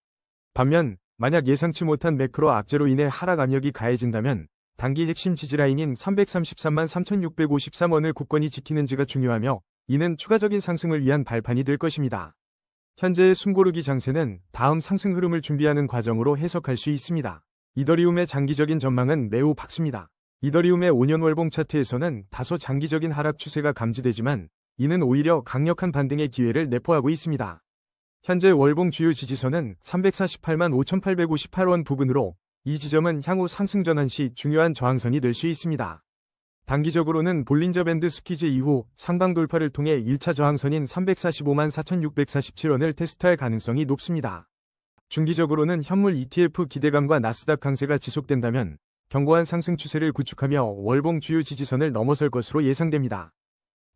[SPEAKER 1] 반면 만약 예상치 못한 매크로 악재로 인해 하락 압력이 가해진다면 단기 핵심 지지라인인 333만 3,653원을 굳건히 지키는지가 중요하며 이는 추가적인 상승을 위한 발판이 될 것입니다. 현재의 숨고르기 장세는 다음 상승 흐름을 준비하는 과정으로 해석할 수 있습니다. 이더리움의 장기적인 전망은 매우 밝습니다. 이더리움의 5년 월봉 차트에서는 다소 장기적인 하락 추세가 감지되지만 이는 오히려 강력한 반등의 기회를 내포하고 있습니다. 현재 월봉 주요 지지선은 348만 5,858원 부근으로 이 지점은 향후 상승 전환 시 중요한 저항선이 될 수 있습니다. 단기적으로는 볼린저 밴드 스퀴즈 이후 상방 돌파를 통해 1차 저항선인 345만 4,647원을 테스트할 가능성이 높습니다. 중기적으로는 현물 ETF 기대감과 나스닥 강세가 지속된다면 견고한 상승 추세를 구축하며 월봉 주요 지지선을 넘어설 것으로 예상됩니다.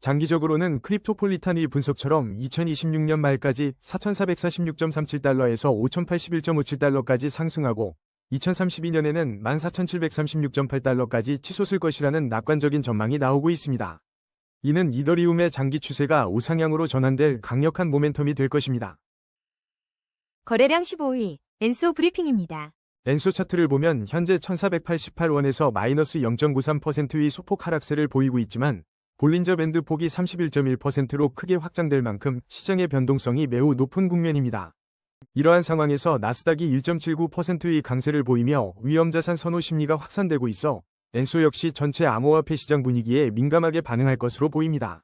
[SPEAKER 1] 장기적으로는 크립토폴리탄의 분석처럼 2026년 말까지 4,446.37달러에서 5,081.57달러까지 상승하고 2032년에는 14,736.8달러까지 치솟을 것이라는 낙관적인 전망이 나오고 있습니다. 이는 이더리움의 장기 추세가 우상향으로 전환될 강력한 모멘텀이 될 것입니다.
[SPEAKER 2] 거래량 15위, 엔소 브리핑입니다.
[SPEAKER 1] 엔소 차트를 보면 현재 1,488원에서 마이너스 0.93%의 소폭 하락세를 보이고 있지만 볼린저 밴드 폭이 31.1%로 크게 확장될 만큼 시장의 변동성이 매우 높은 국면입니다. 이러한 상황에서 나스닥이 1.79%의 강세를 보이며 위험자산 선호 심리가 확산되고 있어 엔소 역시 전체 암호화폐 시장 분위기에 민감하게 반응할 것으로 보입니다.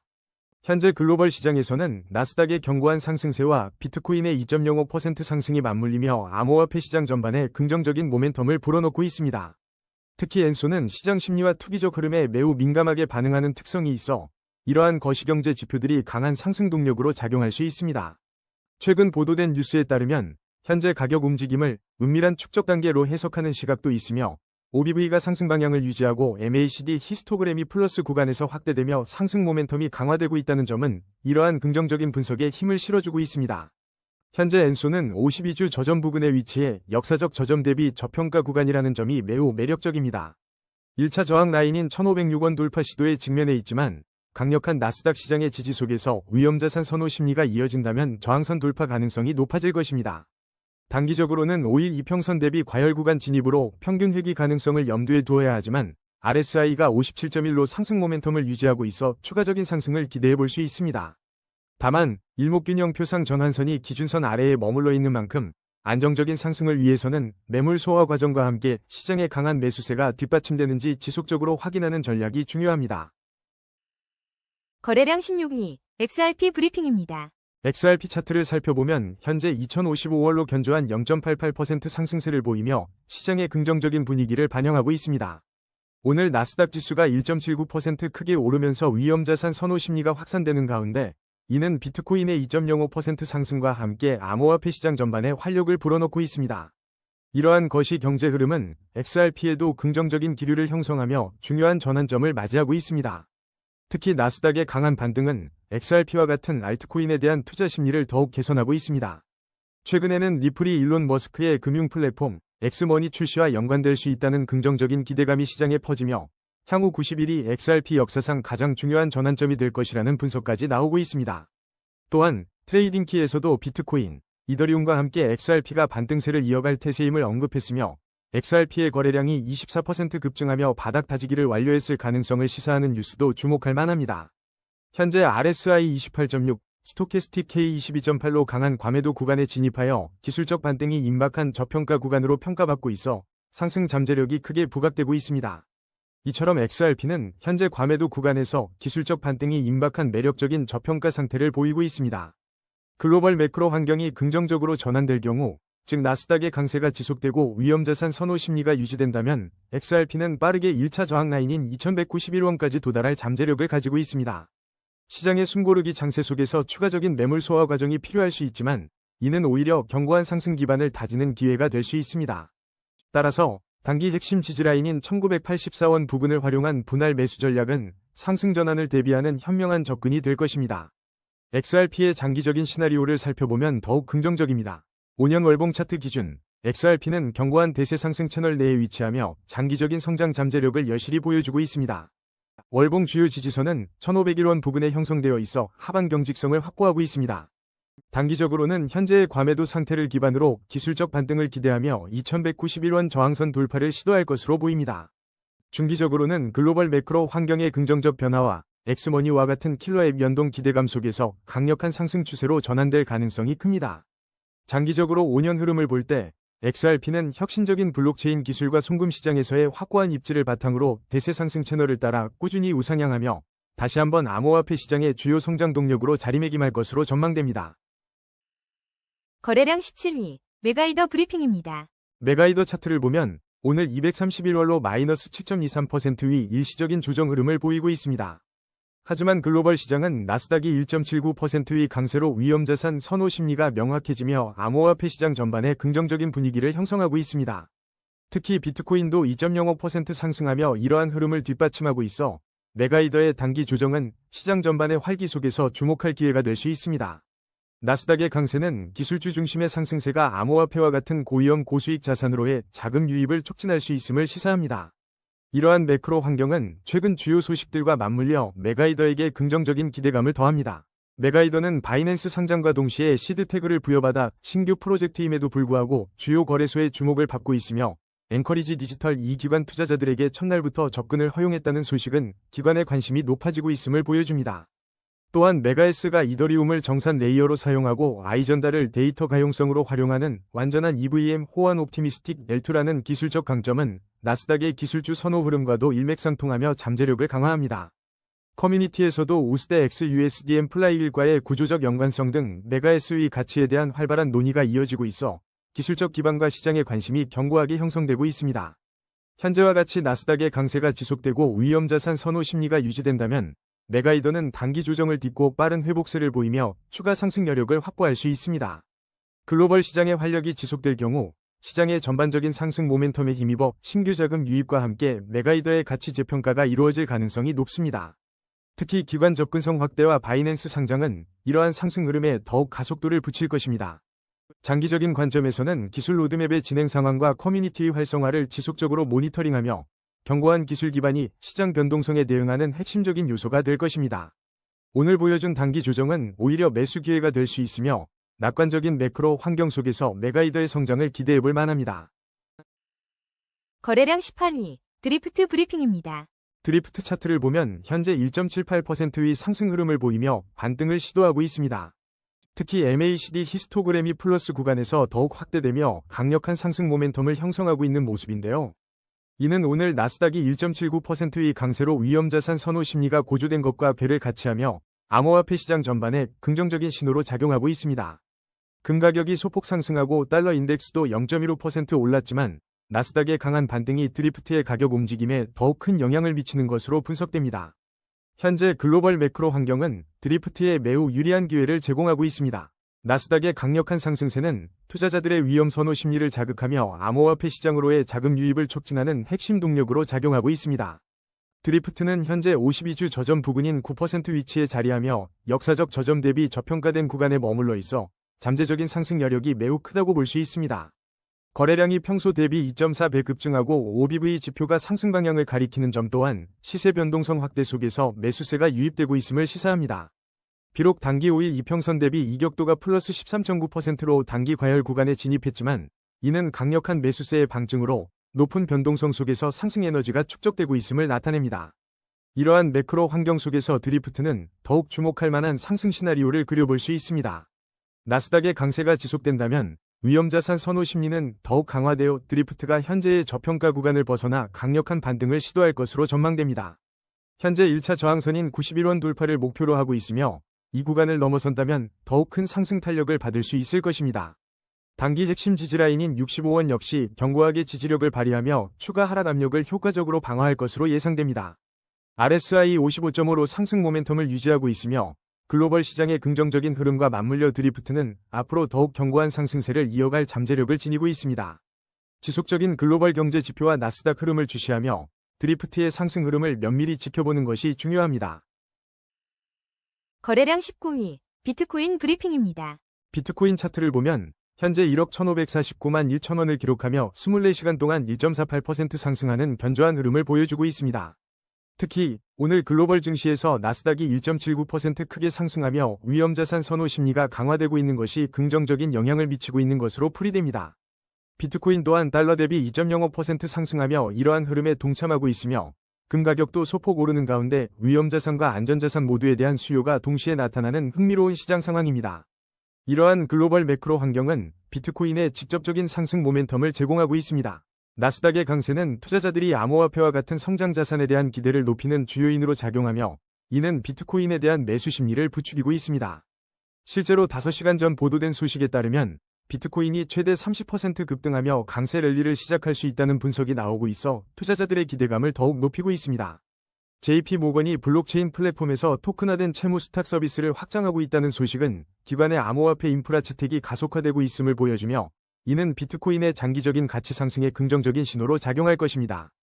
[SPEAKER 1] 현재 글로벌 시장에서는 나스닥의 견고한 상승세와 비트코인의 2.05% 상승이 맞물리며 암호화폐 시장 전반에 긍정적인 모멘텀을 불어넣고 있습니다. 특히 엔소는 시장 심리와 투기적 흐름에 매우 민감하게 반응하는 특성이 있어 이러한 거시경제 지표들이 강한 상승 동력으로 작용할 수 있습니다. 최근 보도된 뉴스에 따르면 현재 가격 움직임을 은밀한 축적 단계로 해석하는 시각도 있으며 OBV가 상승 방향을 유지하고 MACD 히스토그램이 플러스 구간에서 확대되며 상승 모멘텀이 강화되고 있다는 점은 이러한 긍정적인 분석에 힘을 실어주고 있습니다. 현재 엔소는 52주 저점 부근에 위치해 역사적 저점 대비 저평가 구간이라는 점이 매우 매력적입니다. 1차 저항 라인인 1,506원 돌파 시도에 직면해 있지만 강력한 나스닥 시장의 지지 속에서 위험자산 선호 심리가 이어진다면 저항선 돌파 가능성이 높아질 것입니다. 단기적으로는 5일 이평선 대비 과열 구간 진입으로 평균 회귀 가능성을 염두에 두어야 하지만 RSI가 57.1로 상승 모멘텀을 유지하고 있어 추가적인 상승을 기대해 볼 수 있습니다. 다만 일목균형표상 전환선이 기준선 아래에 머물러 있는 만큼 안정적인 상승을 위해서는 매물 소화 과정과 함께 시장의 강한 매수세가 뒷받침되는지 지속적으로 확인하는 전략이 중요합니다.
[SPEAKER 2] 거래량 16위, XRP 브리핑입니다.
[SPEAKER 1] XRP 차트를 살펴보면 현재 2055월로 견조한 0.88% 상승세를 보이며 시장의 긍정적인 분위기를 반영하고 있습니다. 오늘 나스닥 지수가 1.79% 크게 오르면서 위험자산 선호 심리가 확산되는 가운데 이는 비트코인의 2.05% 상승과 함께 암호화폐 시장 전반에 활력을 불어넣고 있습니다. 이러한 거시 경제 흐름은 XRP에도 긍정적인 기류를 형성하며 중요한 전환점을 맞이하고 있습니다. 특히 나스닥의 강한 반등은 XRP와 같은 알트코인에 대한 투자 심리를 더욱 개선하고 있습니다. 최근에는 리플이 일론 머스크의 금융 플랫폼 엑스머니 출시와 연관될 수 있다는 긍정적인 기대감이 시장에 퍼지며 향후 90일이 XRP 역사상 가장 중요한 전환점이 될 것이라는 분석까지 나오고 있습니다. 또한 트레이딩키에서도 비트코인, 이더리움과 함께 XRP가 반등세를 이어갈 태세임을 언급했으며 XRP의 거래량이 24% 급증하며 바닥 다지기를 완료했을 가능성을 시사하는 뉴스도 주목할 만합니다. 현재 RSI 28.6, 스토캐스틱 K 22.8로 강한 과매도 구간에 진입하여 기술적 반등이 임박한 저평가 구간으로 평가받고 있어 상승 잠재력이 크게 부각되고 있습니다. 이처럼 XRP는 현재 과매도 구간에서 기술적 반등이 임박한 매력적인 저평가 상태를 보이고 있습니다. 글로벌 매크로 환경이 긍정적으로 전환될 경우, 즉 나스닥의 강세가 지속되고 위험자산 선호 심리가 유지된다면 XRP는 빠르게 1차 저항 라인인 2191원까지 도달할 잠재력을 가지고 있습니다. 시장의 숨고르기 장세 속에서 추가적인 매물 소화 과정이 필요할 수 있지만 이는 오히려 견고한 상승 기반을 다지는 기회가 될 수 있습니다. 따라서 단기 핵심 지지라인인 1984원 부근을 활용한 분할 매수 전략은 상승 전환을 대비하는 현명한 접근이 될 것입니다. XRP의 장기적인 시나리오를 살펴보면 더욱 긍정적입니다. 5년 월봉 차트 기준, XRP는 견고한 대세 상승 채널 내에 위치하며 장기적인 성장 잠재력을 여실히 보여주고 있습니다. 월봉 주요 지지선은 1501원 부근에 형성되어 있어 하방 경직성을 확보하고 있습니다. 단기적으로는 현재의 과매도 상태를 기반으로 기술적 반등을 기대하며 2191원 저항선 돌파를 시도할 것으로 보입니다. 중기적으로는 글로벌 매크로 환경의 긍정적 변화와 엑스머니와 같은 킬러 앱 연동 기대감 속에서 강력한 상승 추세로 전환될 가능성이 큽니다. 장기적으로 5년 흐름을 볼 때 XRP는 혁신적인 블록체인 기술과 송금 시장에서의 확고한 입지를 바탕으로 대세 상승 채널을 따라 꾸준히 우상향하며 다시 한번 암호화폐 시장의 주요 성장 동력으로 자리매김할 것으로 전망됩니다.
[SPEAKER 2] 거래량 17위, 메가이더 브리핑입니다.
[SPEAKER 1] 메가이더 차트를 보면 오늘 231월로 마이너스 7.23% 위 일시적인 조정 흐름을 보이고 있습니다. 하지만 글로벌 시장은 나스닥이 1.79%의 강세로 위험자산 선호 심리가 명확해지며 암호화폐 시장 전반에 긍정적인 분위기를 형성하고 있습니다. 특히 비트코인도 2.05% 상승하며 이러한 흐름을 뒷받침하고 있어 메가이더의 단기 조정은 시장 전반의 활기 속에서 주목할 기회가 될 수 있습니다. 나스닥의 강세는 기술주 중심의 상승세가 암호화폐와 같은 고위험 고수익 자산으로의 자금 유입을 촉진할 수 있음을 시사합니다. 이러한 매크로 환경은 최근 주요 소식들과 맞물려 메가이더에게 긍정적인 기대감을 더합니다. 메가이더는 바이낸스 상장과 동시에 시드 태그를 부여받아 신규 프로젝트임에도 불구하고 주요 거래소의 주목을 받고 있으며 앵커리지 디지털 이 기관 투자자들에게 첫날부터 접근을 허용했다는 소식은 기관의 관심이 높아지고 있음을 보여줍니다. 또한 메가S가 이더리움을 정산 레이어로 사용하고 아이전다를 데이터 가용성으로 활용하는 완전한 EVM 호환 옵티미스틱 L2라는 기술적 강점은 나스닥의 기술주 선호 흐름과도 일맥상통하며 잠재력을 강화합니다. 커뮤니티에서도 우스대 XUSDM 플라이일과의 구조적 연관성 등 메가S의 가치에 대한 활발한 논의가 이어지고 있어 기술적 기반과 시장의 관심이 견고하게 형성되고 있습니다. 현재와 같이 나스닥의 강세가 지속되고 위험자산 선호 심리가 유지된다면 메가이더는 단기 조정을 딛고 빠른 회복세를 보이며 추가 상승 여력을 확보할 수 있습니다. 글로벌 시장의 활력이 지속될 경우 시장의 전반적인 상승 모멘텀에 힘입어 신규 자금 유입과 함께 메가이더의 가치 재평가가 이루어질 가능성이 높습니다. 특히 기관 접근성 확대와 바이낸스 상장은 이러한 상승 흐름에 더욱 가속도를 붙일 것입니다. 장기적인 관점에서는 기술 로드맵의 진행 상황과 커뮤니티의 활성화를 지속적으로 모니터링하며 견고한 기술 기반이 시장 변동성에 대응하는 핵심적인 요소가 될 것입니다. 오늘 보여준 단기 조정은 오히려 매수 기회가 될 수 있으며 낙관적인 매크로 환경 속에서 메가이더의 성장을 기대해볼 만합니다.
[SPEAKER 2] 거래량 18위, 드리프트 브리핑입니다.
[SPEAKER 1] 드리프트 차트를 보면 현재 1.78%의 상승 흐름을 보이며 반등을 시도하고 있습니다. 특히 MACD 히스토그래미 플러스 구간에서 더욱 확대되며 강력한 상승 모멘텀을 형성하고 있는 모습인데요. 이는 오늘 나스닥이 1.79%의 강세로 위험자산 선호 심리가 고조된 것과 궤를 같이하며 암호화폐 시장 전반에 긍정적인 신호로 작용하고 있습니다. 금 가격이 소폭 상승하고 달러 인덱스도 0.15% 올랐지만 나스닥의 강한 반등이 드리프트의 가격 움직임에 더욱 큰 영향을 미치는 것으로 분석됩니다. 현재 글로벌 매크로 환경은 드리프트에 매우 유리한 기회를 제공하고 있습니다. 나스닥의 강력한 상승세는 투자자들의 위험 선호 심리를 자극하며 암호화폐 시장으로의 자금 유입을 촉진하는 핵심 동력으로 작용하고 있습니다. 드리프트는 현재 52주 저점 부근인 9% 위치에 자리하며 역사적 저점 대비 저평가된 구간에 머물러 있어 잠재적인 상승 여력이 매우 크다고 볼 수 있습니다. 거래량이 평소 대비 2.4배 급증하고 OBV 지표가 상승 방향을 가리키는 점 또한 시세 변동성 확대 속에서 매수세가 유입되고 있음을 시사합니다. 비록 단기 5일 이평선 대비 이격도가 플러스 13.9%로 단기 과열 구간에 진입했지만 이는 강력한 매수세의 방증으로 높은 변동성 속에서 상승 에너지가 축적되고 있음을 나타냅니다. 이러한 매크로 환경 속에서 드리프트는 더욱 주목할 만한 상승 시나리오를 그려볼 수 있습니다. 나스닥의 강세가 지속된다면 위험자산 선호 심리는 더욱 강화되어 드리프트가 현재의 저평가 구간을 벗어나 강력한 반등을 시도할 것으로 전망됩니다. 현재 1차 저항선인 91원 돌파를 목표로 하고 있으며 이 구간을 넘어선다면 더욱 큰 상승 탄력을 받을 수 있을 것입니다. 단기 핵심 지지라인인 65원 역시 견고하게 지지력을 발휘하며 추가 하락 압력을 효과적으로 방어할 것으로 예상됩니다. RSI 55.5로 상승 모멘텀을 유지하고 있으며 글로벌 시장의 긍정적인 흐름과 맞물려 드리프트는 앞으로 더욱 견고한 상승세를 이어갈 잠재력을 지니고 있습니다. 지속적인 글로벌 경제 지표와 나스닥 흐름을 주시하며 드리프트의 상승 흐름을 면밀히 지켜보는 것이 중요합니다.
[SPEAKER 2] 거래량 19위, 비트코인 브리핑입니다.
[SPEAKER 1] 비트코인 차트를 보면 현재 1억 1,549만 1천원을 기록하며 24시간 동안 1.48% 상승하는 견조한 흐름을 보여주고 있습니다. 특히 오늘 글로벌 증시에서 나스닥이 1.79% 크게 상승하며 위험자산 선호 심리가 강화되고 있는 것이 긍정적인 영향을 미치고 있는 것으로 풀이됩니다. 비트코인 또한 달러 대비 2.05% 상승하며 이러한 흐름에 동참하고 있으며 금 가격도 소폭 오르는 가운데 위험자산과 안전자산 모두에 대한 수요가 동시에 나타나는 흥미로운 시장 상황입니다. 이러한 글로벌 매크로 환경은 비트코인의 직접적인 상승 모멘텀을 제공하고 있습니다. 나스닥의 강세는 투자자들이 암호화폐와 같은 성장 자산에 대한 기대를 높이는 주요인으로 작용하며 이는 비트코인에 대한 매수 심리를 부추기고 있습니다. 실제로 5시간 전 보도된 소식에 따르면 비트코인이 최대 30% 급등하며 강세 랠리를 시작할 수 있다는 분석이 나오고 있어 투자자들의 기대감을 더욱 높이고 있습니다. JP모건이 블록체인 플랫폼에서 토큰화된 채무 수탁 서비스를 확장하고 있다는 소식은 기관의 암호화폐 인프라 채택이 가속화되고 있음을 보여주며 이는 비트코인의 장기적인 가치 상승에 긍정적인 신호로 작용할 것입니다.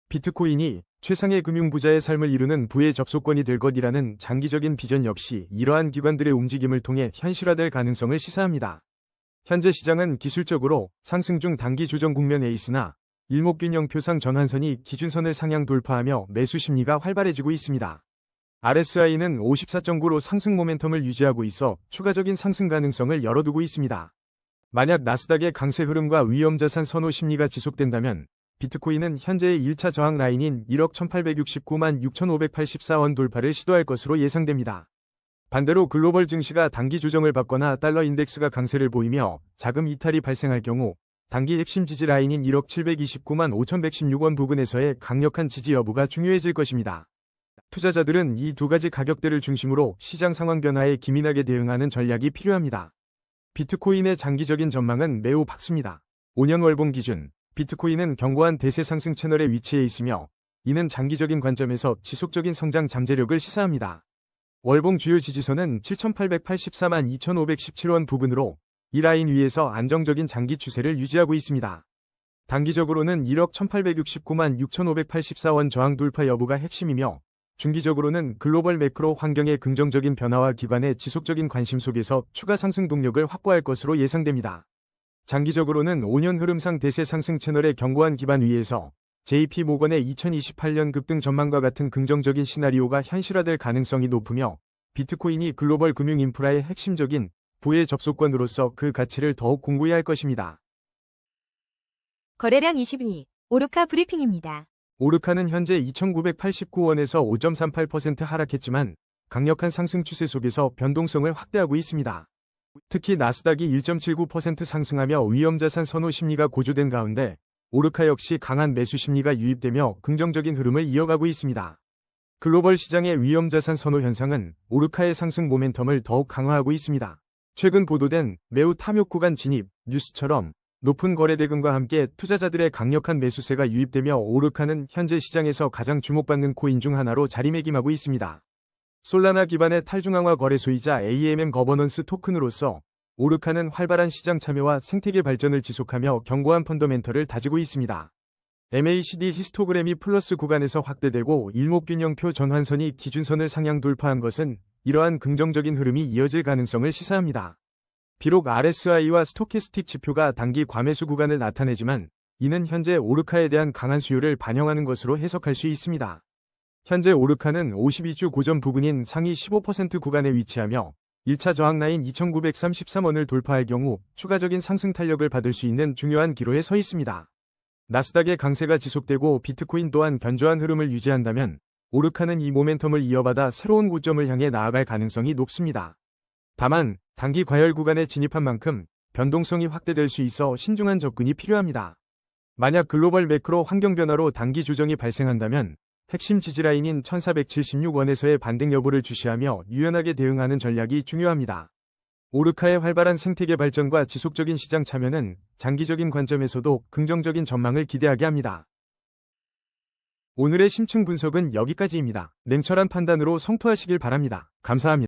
[SPEAKER 1] 비트코인이 최상의 금융부자의 삶을 이루는 부의 접속권이 될 것이라는 장기적인 비전 역시 이러한 기관들의 움직임을 통해 현실화될 가능성을 시사합니다. 현재 시장은 기술적으로 상승 중 단기 조정 국면에 있으나 일목균형표상 전환선이 기준선을 상향 돌파하며 매수 심리가 활발해지고 있습니다. RSI는 54.9로 상승 모멘텀을 유지하고 있어 추가적인 상승 가능성을 열어두고 있습니다. 만약 나스닥의 강세 흐름과 위험자산 선호 심리가 지속된다면 비트코인은 현재의 1차 저항 라인인 1억 1869만 6584원 돌파를 시도할 것으로 예상됩니다. 반대로 글로벌 증시가 단기 조정을 받거나 달러 인덱스가 강세를 보이며 자금 이탈이 발생할 경우 단기 핵심 지지 라인인 1억 729만 5116원 부근에서의 강력한 지지 여부가 중요해질 것입니다. 투자자들은 이 두 가지 가격대를 중심으로 시장 상황 변화에 기민하게 대응하는 전략이 필요합니다. 비트코인의 장기적인 전망은 매우 밝습니다. 5년 월봉 기준, 비트코인은 견고한 대세 상승 채널에 위치해 있으며 이는 장기적인 관점에서 지속적인 성장 잠재력을 시사합니다. 월봉 주요 지지선은 7,884만 2,517원 부근으로 이 라인 위에서 안정적인 장기 추세를 유지하고 있습니다. 단기적으로는 1억 1,869만 6,584원 저항 돌파 여부가 핵심이며 중기적으로는 글로벌 매크로 환경의 긍정적인 변화와 기관의 지속적인 관심 속에서 추가 상승 동력을 확보할 것으로 예상됩니다. 장기적으로는 5년 흐름상 대세 상승 채널의 견고한 기반 위에서 JP모건의 2028년 급등 전망과 같은 긍정적인 시나리오가 현실화될 가능성이 높으며 비트코인이 글로벌 금융 인프라의 핵심적인 부의 접속권으로서 그 가치를 더욱 공고히 할 것입니다.
[SPEAKER 2] 거래량 22. 오르카 브리핑입니다.
[SPEAKER 1] 오르카는 현재 2,989원에서 5.38% 하락했지만 강력한 상승 추세 속에서 변동성을 확대하고 있습니다. 특히 나스닥이 1.79% 상승하며 위험자산 선호 심리가 고조된 가운데 오르카 역시 강한 매수 심리가 유입되며 긍정적인 흐름을 이어가고 있습니다. 글로벌 시장의 위험자산 선호 현상은 오르카의 상승 모멘텀을 더욱 강화하고 있습니다. 최근 보도된 매우 탐욕 구간 진입 뉴스처럼 높은 거래 대금과 함께 투자자들의 강력한 매수세가 유입되며 오르카는 현재 시장에서 가장 주목받는 코인 중 하나로 자리매김하고 있습니다. 솔라나 기반의 탈중앙화 거래소이자 AMM 거버넌스 토큰으로서 오르카는 활발한 시장 참여와 생태계 발전을 지속하며 견고한 펀더멘털을 다지고 있습니다. MACD 히스토그램이 플러스 구간에서 확대되고 일목균형표 전환선이 기준선을 상향 돌파한 것은 이러한 긍정적인 흐름이 이어질 가능성을 시사합니다. 비록 RSI와 스토캐스틱 지표가 단기 과매수 구간을 나타내지만 이는 현재 오르카에 대한 강한 수요를 반영하는 것으로 해석할 수 있습니다. 현재 오르카는 52주 고점 부근인 상위 15% 구간에 위치하며 1차 저항 라인 2,933원을 돌파할 경우 추가적인 상승 탄력을 받을 수 있는 중요한 기로에 서 있습니다. 나스닥의 강세가 지속되고 비트코인 또한 견조한 흐름을 유지한다면 오르카는 이 모멘텀을 이어받아 새로운 고점을 향해 나아갈 가능성이 높습니다. 다만 단기 과열 구간에 진입한 만큼 변동성이 확대될 수 있어 신중한 접근이 필요합니다. 만약 글로벌 매크로 환경 변화로 단기 조정이 발생한다면 핵심 지지라인인 1476원에서의 반등 여부를 주시하며 유연하게 대응하는 전략이 중요합니다. 오르카의 활발한 생태계 발전과 지속적인 시장 참여는 장기적인 관점에서도 긍정적인 전망을 기대하게 합니다. 오늘의 심층 분석은 여기까지입니다. 냉철한 판단으로 성토하시길 바랍니다. 감사합니다.